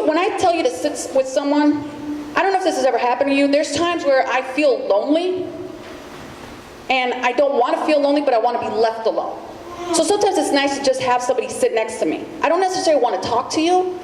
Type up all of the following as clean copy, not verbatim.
when I tell you to sit with someone, I don't know if this has ever happened to you, there's times where I feel lonely, and I don't want to feel lonely, but I want to be left alone. So sometimes it's nice to just have somebody sit next to me. I don't necessarily want to talk to you,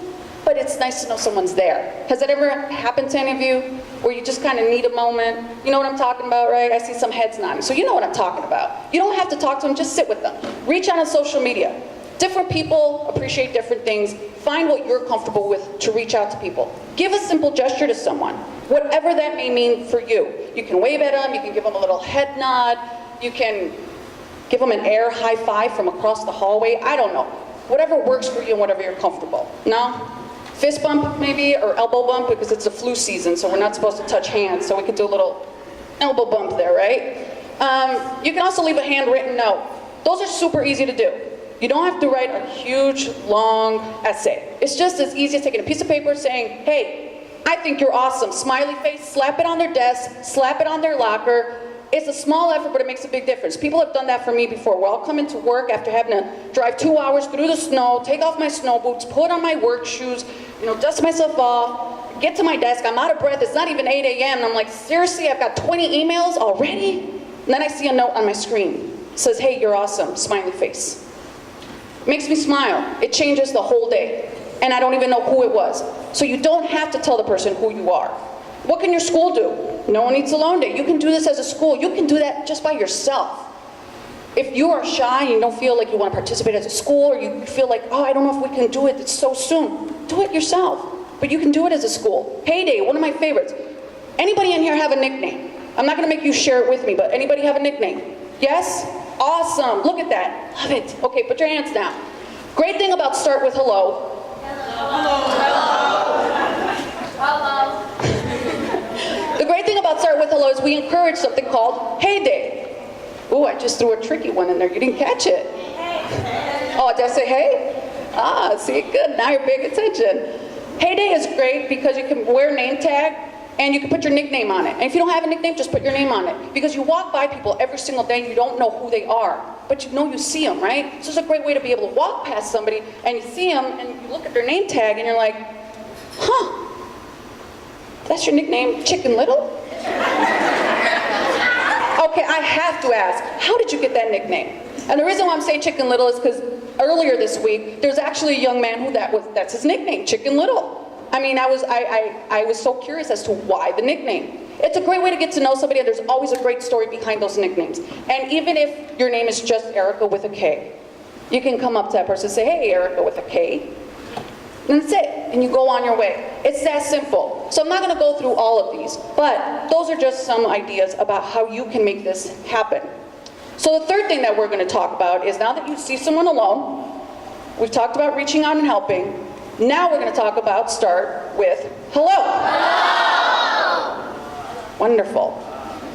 but it's nice to know someone's there. Has that ever happened to any of you, where you just kind of need a moment? You know what I'm talking about, right? I see some heads nodding, so you know what I'm talking about. You don't have to talk to them, just sit with them. Reach out on social media. Different people appreciate different things. Find what you're comfortable with to reach out to people. Give a simple gesture to someone, whatever that may mean for you. You can wave at them, you can give them a little head nod, you can give them an air high five from across the hallway. I don't know. Whatever works for you and whatever you're comfortable. No? Fist bump maybe, or elbow bump, because it's the flu season, so we're not supposed to touch hands, so we could do a little elbow bump there, right? You can also leave a handwritten note. Those are super easy to do. You don't have to write a huge, long essay. It's just as easy as taking a piece of paper saying, hey, I think you're awesome. Smiley face, slap it on their desk, slap it on their locker. It's a small effort, but it makes a big difference. People have done that for me before, where I'll come into work after having to drive 2 hours through the snow, take off my snow boots, put on my work shoes, dust myself off, get to my desk, I'm out of breath, it's not even 8 a.m., and I'm like, seriously, I've got 20 emails already? And then I see a note on my screen. It says, hey, you're awesome, smiley face. It makes me smile. It changes the whole day. And I don't even know who it was. So you don't have to tell the person who you are. What can your school do? No one needs a loan day. You can do this as a school. You can do that just by yourself. If you are shy and you don't feel like you want to participate as a school, or you feel like, oh, I don't know if we can do it, it's so soon, do it yourself. But you can do it as a school. Payday, one of my favorites. Anybody in here have a nickname? I'm not going to make you share it with me, but anybody have a nickname? Yes? Awesome. Look at that. Love it. Okay, put your hands down. Great thing about start with hello. Hello. Hello. The great thing about start with hello is we encourage something called heyday. Ooh, I just threw a tricky one in there. You didn't catch it. Oh, did I say hey? Ah, see, good. Now you're paying attention. Heyday is great because you can wear a name tag and you can put your nickname on it. And if you don't have a nickname, just put your name on it. Because you walk by people every single day and you don't know who they are. But you know you see them, right? So it's a great way to be able to walk past somebody and you see them and you look at their name tag and you're like, huh, that's your nickname, Chicken Little? Okay, I have to ask, how did you get that nickname? And the reason why I'm saying Chicken Little is because earlier this week, there's actually a young man that's his nickname, Chicken Little. I mean, I was so curious as to why the nickname. It's a great way to get to know somebody, and there's always a great story behind those nicknames. And even if your name is just Erica with a K, you can come up to that person and say, hey, Erica with a K. And that's it, and you go on your way. It's that simple. So I'm not going to go through all of these, but those are just some ideas about how you can make this happen. So the third thing that we're going to talk about is, now that you see someone alone, we've talked about reaching out and helping. Now we're going to talk about start with hello. Hello. Wonderful.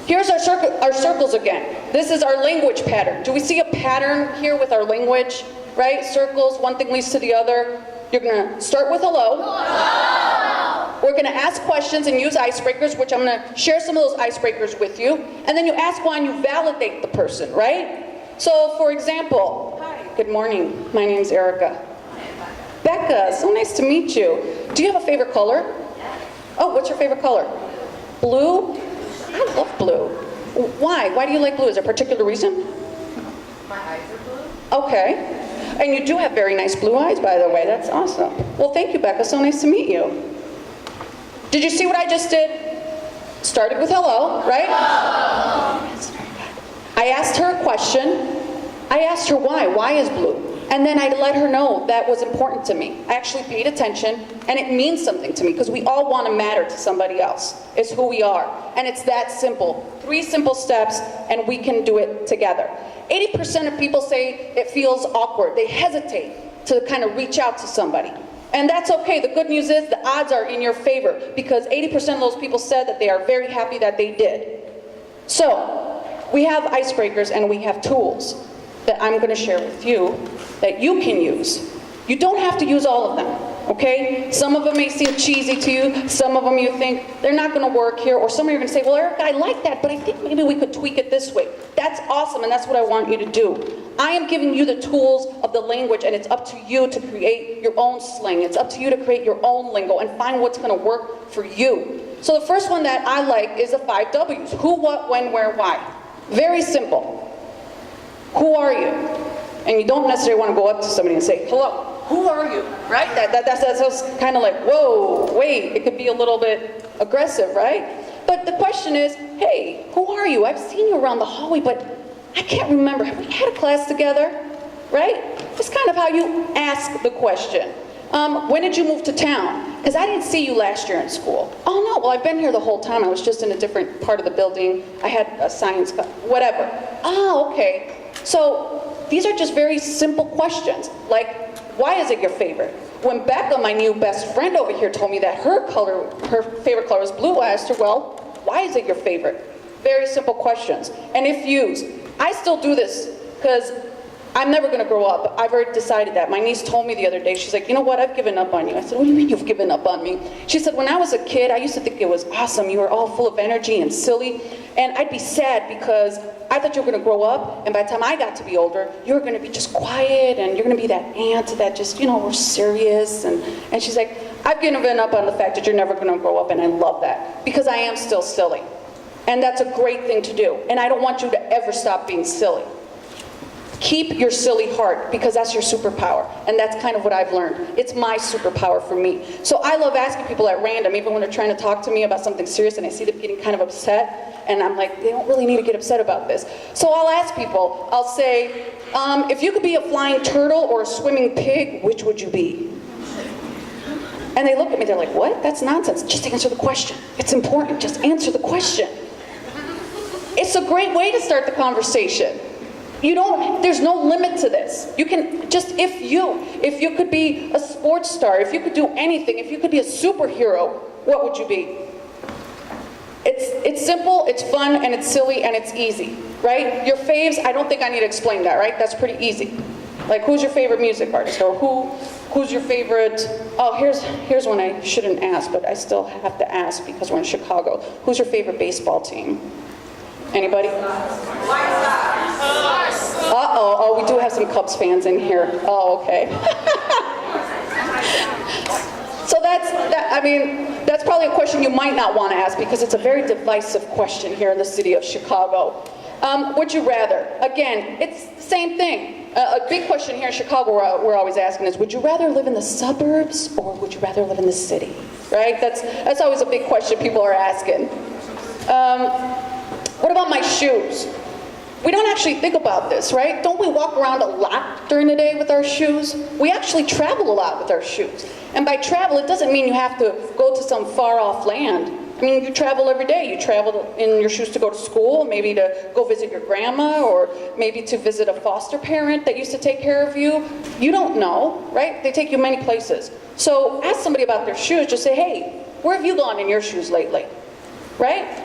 Here's our circles again. This is our language pattern. Do we see a pattern here with our language? Right? Circles, one thing leads to the other. You're going to start with hello. Hello. We're going to ask questions and use icebreakers, which I'm going to share some of those icebreakers with you. And then you ask why and you validate the person, right? So, for example, hi, good morning. My name's Erica. Becca, so nice to meet you. Do you have a favorite color? Oh, what's your favorite color? Blue? I love blue. Why? Why do you like blue? Is there a particular reason? My eyes are blue. Okay. And you do have very nice blue eyes, by the way. That's awesome. Well, thank you, Becca. So nice to meet you. Did you see what I just did? Started with hello, right? Hello. That's very good. I asked her a question. I asked her why. Why is blue? And then I let her know that was important to me. I actually paid attention, and it means something to me, because we all want to matter to somebody else. It's who we are. And it's that simple. 3 simple steps, and we can do it together. 80% of people say it feels awkward. They hesitate to kind of reach out to somebody. And that's okay. The good news is the odds are in your favor, because 80% of those people said that they are very happy that they did. So, we have icebreakers and we have tools that I'm going to share with you that you can use. You don't have to use all of them. okay? Some of them may seem cheesy to you. Some of them you think, they're not gonna work here. Or some of you are gonna say, well, Erica, I like that, but I think maybe we could tweak it this way. That's awesome, and that's what I want you to do. I am giving you the tools of the language, and it's up to you to create your own slang. It's up to you to create your own lingo and find what's gonna work for you. So the first one that I like is the 5 W's. Who, what, when, where, why. Very simple. Who are you? And you don't necessarily want to go up to somebody and say, hello, who are you? Right? That's kind of like, whoa, wait, it could be a little bit aggressive, right? But the question is, hey, who are you? I've seen you around the hallway, but I can't remember. Have we had a class together? Right? It's kind of how you ask the question. When did you move to town? Because I didn't see you last year in school. Oh no, well I've been here the whole time. I was just in a different part of the building. I had a science class, whatever. Oh, okay. So these are just very simple questions. Like, why is it your favorite? When Becca, my new best friend over here, told me that her favorite color is blue, I asked her, well, why is it your favorite? Very simple questions. And if used. I still do this because I'm never going to grow up. I've already decided that. My niece told me the other day, she's like, you know what, I've given up on you. I said, what do you mean you've given up on me? She said, when I was a kid, I used to think it was awesome. You were all full of energy and silly. And I'd be sad because I thought you were going to grow up, and by the time I got to be older, you were going to be just quiet, and you're going to be that aunt that just, you know, we're serious. And she's like, I've given up on the fact that you're never going to grow up, and I love that. Because I am still silly. And that's a great thing to do. And I don't want you to ever stop being silly. Keep your silly heart, because that's your superpower. And that's kind of what I've learned. It's my superpower for me. So I love asking people at random, even when they're trying to talk to me about something serious and I see them getting kind of upset, and I'm like, they don't really need to get upset about this. So I'll ask people, I'll say, if you could be a flying turtle or a swimming pig, which would you be? And they look at me, they're like, what? That's nonsense. Just answer the question. It's important, just answer the question. It's a great way to start the conversation. There's no limit to this. You can just, if you could be a sports star, if you could do anything, if you could be a superhero, what would you be? It's simple, it's fun, and it's silly, and it's easy, right? Your faves, I don't think I need to explain that, right? That's pretty easy. Like, who's your favorite music artist? Or who's your favorite, oh, here's one I shouldn't ask, but I still have to ask because we're in Chicago. Who's your favorite baseball team? Anybody? Uh-oh, we do have some Cubs fans in here. Oh, okay. So that's probably a question you might not want to ask because it's a very divisive question here in the city of Chicago. Would you rather? Again, it's the same thing. A big question here in Chicago we're always asking is, would you rather live in the suburbs or would you rather live in the city? Right? That's always a big question people are asking. What about my shoes? We don't actually think about this, right? Don't we walk around a lot during the day with our shoes? We actually travel a lot with our shoes. And by travel, it doesn't mean you have to go to some far-off land. I mean, you travel every day. You travel in your shoes to go to school, maybe to go visit your grandma, or maybe to visit a foster parent that used to take care of you. You don't know, right? They take you many places. So ask somebody about their shoes. Just say, hey, where have you gone in your shoes lately? Right?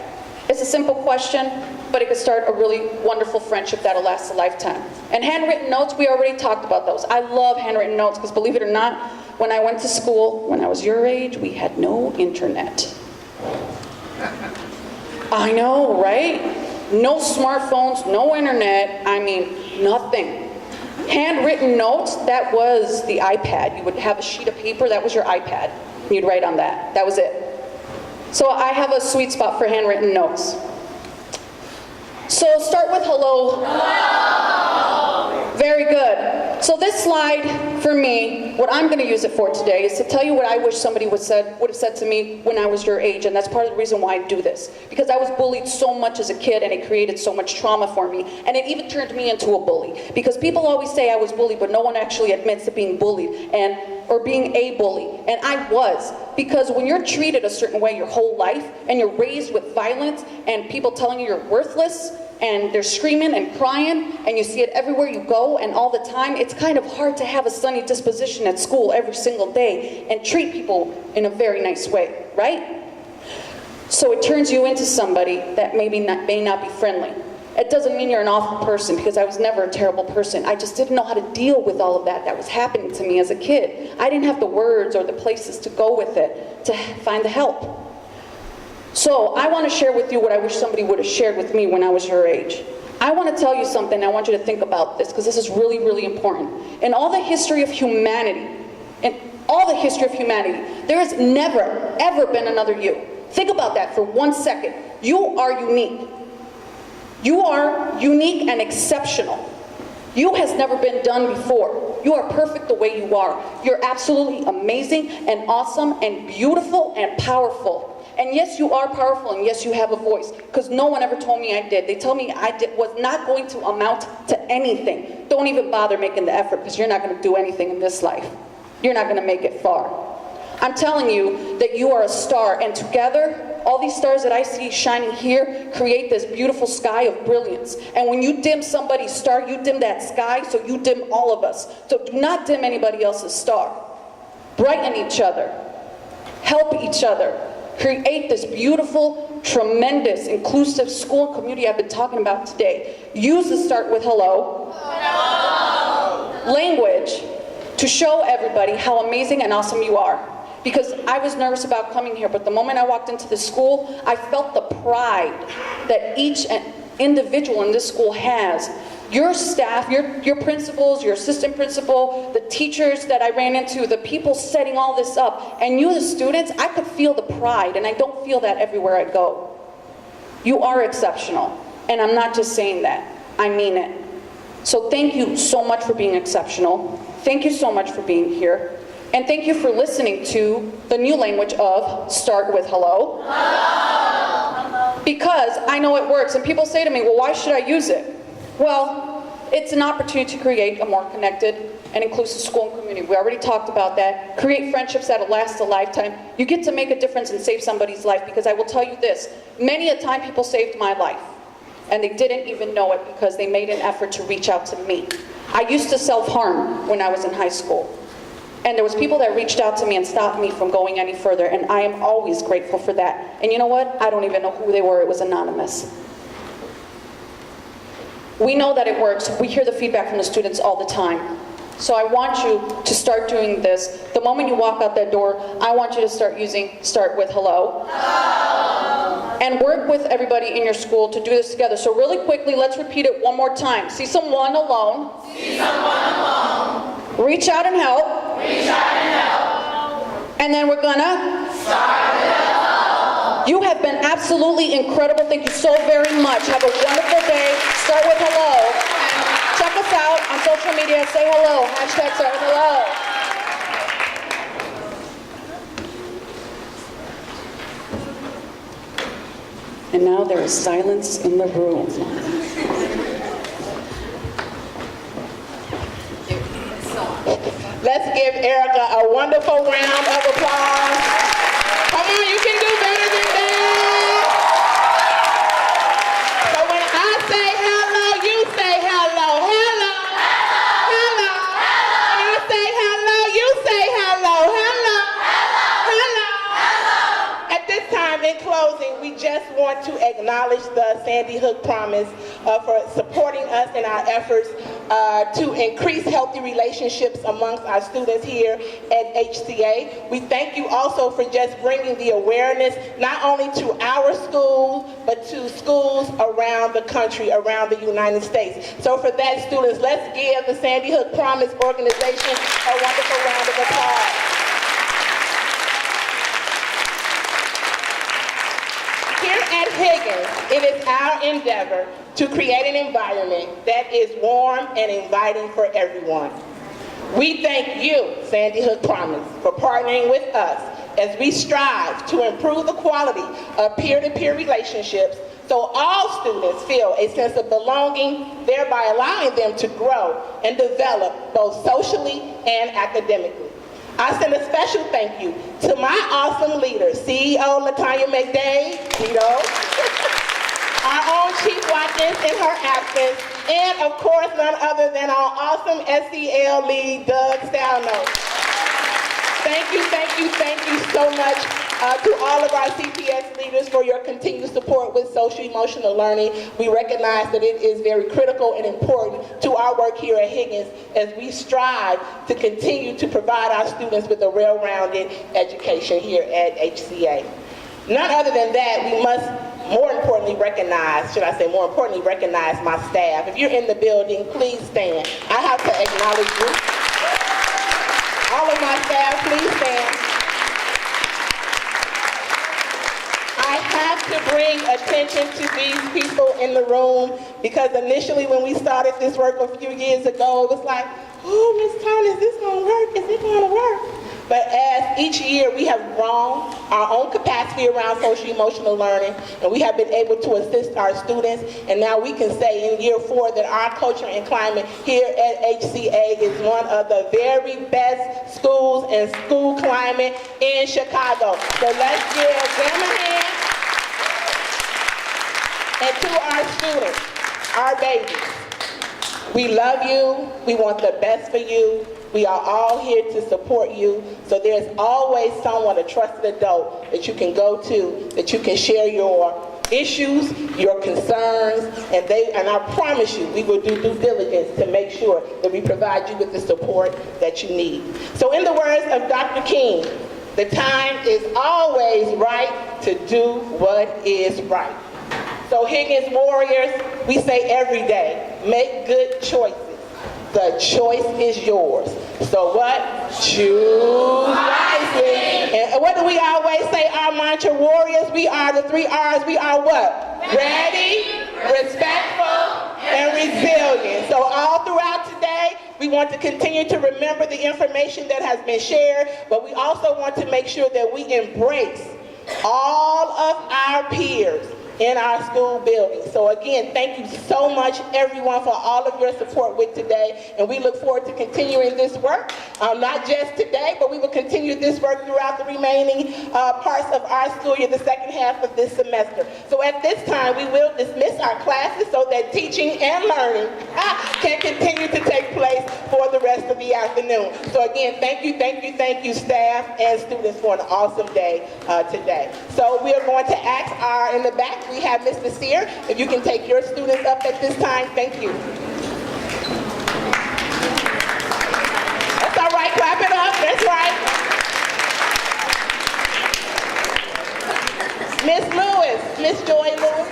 It's a simple question, but it could start a really wonderful friendship that'll last a lifetime. And handwritten notes, we already talked about those. I love handwritten notes because, believe it or not, when I went to school, when I was your age, we had no internet. I know, right? No smartphones, no internet, I mean, nothing. Handwritten notes, that was the iPad. You would have a sheet of paper, that was your iPad. You'd write on that. That was it. So I have a sweet spot for handwritten notes. So start with hello. Hello. Very good. So this slide, for me, what I'm going to use it for today is to tell you what I wish somebody would have said to me when I was your age, and that's part of the reason why I do this. Because I was bullied so much as a kid, and it created so much trauma for me, and it even turned me into a bully. Because people always say I was bullied, but no one actually admits to being bullied, or being a bully. And I was. Because when you're treated a certain way your whole life, and you're raised with violence, and people telling you you're worthless, and they're screaming and crying, and you see it everywhere you go and all the time, it's kind of hard to have a sunny disposition at school every single day and treat people in a very nice way, right? So it turns you into somebody that may not be friendly. It doesn't mean you're an awful person, because I was never a terrible person. I just didn't know how to deal with all of that was happening to me as a kid. I didn't have the words or the places to go with it to find the help. So I want to share with you what I wish somebody would have shared with me when I was your age. I want to tell you something. I want you to think about this, because this is really, really important. In all the history of humanity, there has never, ever been another you. Think about that for 1 second. You are unique. You are unique and exceptional. You has never been done before. You are perfect the way you are. You're absolutely amazing and awesome and beautiful and powerful. And yes, you are powerful, and yes, you have a voice, because no one ever told me I did. They told me was not going to amount to anything. Don't even bother making the effort, because you're not going to do anything in this life. You're not going to make it far. I'm telling you that you are a star, and together, all these stars that I see shining here create this beautiful sky of brilliance. And when you dim somebody's star, you dim that sky, so you dim all of us. So do not dim anybody else's star. Brighten each other. Help each other. Create this beautiful, tremendous, inclusive school and community I've been talking about today. Use the start with hello. Hello. Language to show everybody how amazing and awesome you are. Because I was nervous about coming here, but the moment I walked into this school, I felt the pride that each individual in this school has. Your staff, your principals, your assistant principal, the teachers that I ran into, the people setting all this up, and you, the students, I could feel the pride, and I don't feel that everywhere I go. You are exceptional, and I'm not just saying that. I mean it. So thank you so much for being exceptional. Thank you so much for being here. And thank you for listening to the new language of start with hello. Hello. Because I know it works, and people say to me, well, why should I use it? Well, it's an opportunity to create a more connected and inclusive school and community. We already talked about that. Create friendships that'll last a lifetime. You get to make a difference and save somebody's life, because I will tell you this, many a time people saved my life, and they didn't even know it because they made an effort to reach out to me. I used to self-harm when I was in high school. And there was people that reached out to me and stopped me from going any further, and I am always grateful for that. And you know what? I don't even know who they were. It was anonymous. We know that it works. We hear the feedback from the students all the time. So I want you to start doing this. The moment you walk out that door, I want you to start using start with hello. Hello. And work with everybody in your school to do this together. So really quickly, let's repeat it one more time. See someone alone. See someone alone. Reach out and help. Reach out and help. And then we're gonna start with hello. You have been absolutely incredible. Thank you so very much. Have a wonderful day. Start with hello. Check us out on social media. Say hello. Hashtag start with hello. And now there is silence in the room. Let's give Erica a wonderful round of applause. Come on, you can do better than that. So when I say hello, you say hello. Hello. Hello. When I say hello, you say hello. Hello. Hello. At this time, in closing, we just want to acknowledge the Sandy Hook Promise for supporting us in our efforts to increase healthy relationships amongst our students here at HCA. We thank you also for just bringing the awareness not only to our school, but to schools around the country, around the United States. So for that, students, let's give the Sandy Hook Promise organization a wonderful round of applause. Here at Higgins, it is our endeavor to create an environment that is warm and inviting for everyone. We thank you, Sandy Hook Promise, for partnering with us as we strive to improve the quality of peer-to-peer relationships so all students feel a sense of belonging, thereby allowing them to grow and develop both socially and academically. I send a special thank you to my awesome leader, CEO LaTanya McDade, our own Chief Watkins in her absence, and of course none other than our awesome SEL lead, Doug Stalno. Thank you so much to all of our CPS leaders for your continued support with social emotional learning. We recognize that it is very critical and important to our work here at Higgins as we strive to continue to provide our students with a well-rounded education here at HCA. None other than that, we must more importantly recognize my staff. If you're in the building, please stand. I have to acknowledge you. All of my staff, please stand. I have to bring attention to these people in the room because initially when we started this work a few years ago, it was like, oh, Ms. Turner, is this going to work? Is it going to work? But as each year we have grown our own capacity around social emotional learning, and we have been able to assist our students, and now we can say in year 4 that our culture and climate here at HCA is one of the very best schools and school climate in Chicago. So let's give them a hand. And to our students, our babies, we love you, we want the best for you. We are all here to support you, so there's always someone, a trusted adult, that you can go to, that you can share your issues, your concerns, and I promise you, we will do due diligence to make sure that we provide you with the support that you need. So in the words of Dr. King, the time is always right to do what is right. So Higgins Warriors, we say every day, make good choices. The choice is yours. So what? Choose wisely. And what do we always say, our mantra, warriors? We are the 3 R's. We are what? Ready, respectful, and resilient. So all throughout today, we want to continue to remember the information that has been shared, but we also want to make sure that we embrace all of our peers in our school building. So again, thank you so much, everyone, for all of your support with today, and we look forward to continuing this work, not just today, but we will continue this work throughout the remaining parts of our school year, the second half of this semester. So at this time, we will dismiss our classes so that teaching and learning can continue to take place for the rest of the afternoon. So again, thank you, staff and students, for an awesome day today. So we are going to ask in the back, we have Mr. Sear. If you can take your students up at this time, thank you. That's all right, clap it up, that's right. Miss Lewis, Miss Joy Lewis.